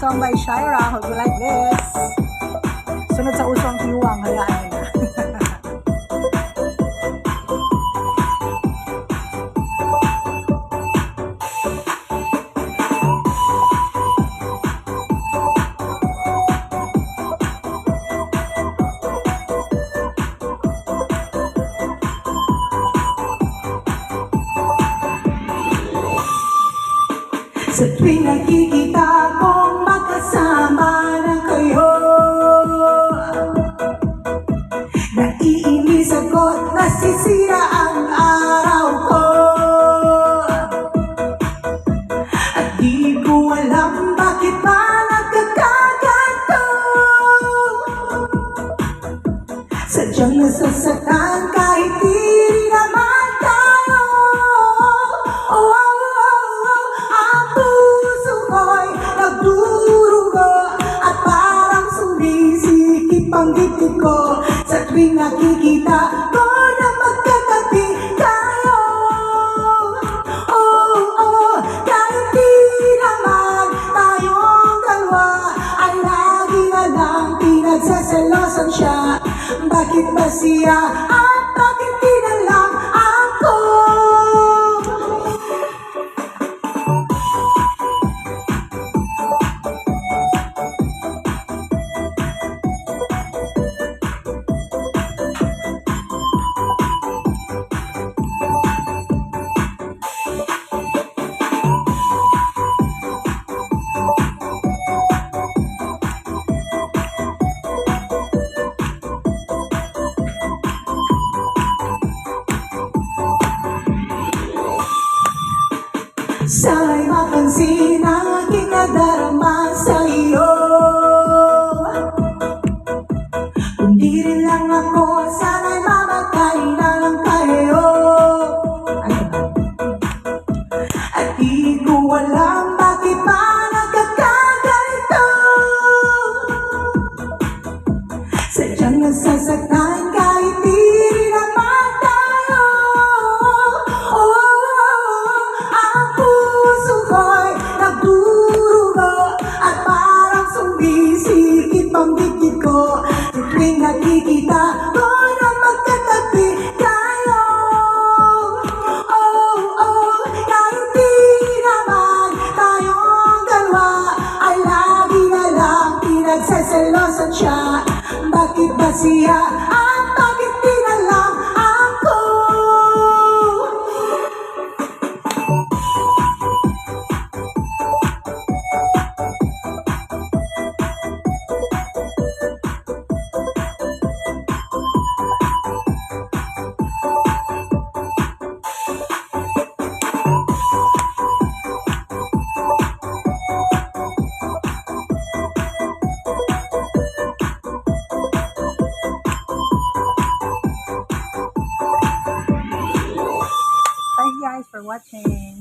song by Shira. Hope you like this. Sunod sa uso ang tiwang, hayaan nyo na. Sa tuwing nakikita kong magkasama na kayo, naiinis ako't nasisira ang araw ko. At di ko alam bakit ba nagkakaganto. Sadyang nasasaktan kahit di rin naman tayo. Oh, oh, ang puso ko'y nagdurugo at parang sumisikip ang dibdib ko sa tuwing nakikita ko na magkatabi tayo. Oh, oh, kahit di naman tayong dalawa ay lagi na lang pinagsaselosan siya. Bakit ba siya at bakit di na lang ako? Sana'y mapansin ang aking nadarama sa iyo. Kung di rin lang ako, sana'y mamatay na lang tayo. At di ko alam bakit ba nagkakaganito. Sadyang nasasaktan kahit di rin naman tayo. Oh, ang puso ko'y nagdurugo at parang sumisikip ang dibdib ko sa tuwing nakikita ko na magkatabi tayo. Oh, oh, kahit di naman tayong dalawa ay lagi na lang pinagsaselosan siya. Bakit ba siya at bakit di na lang ako? Thank you guys for watching.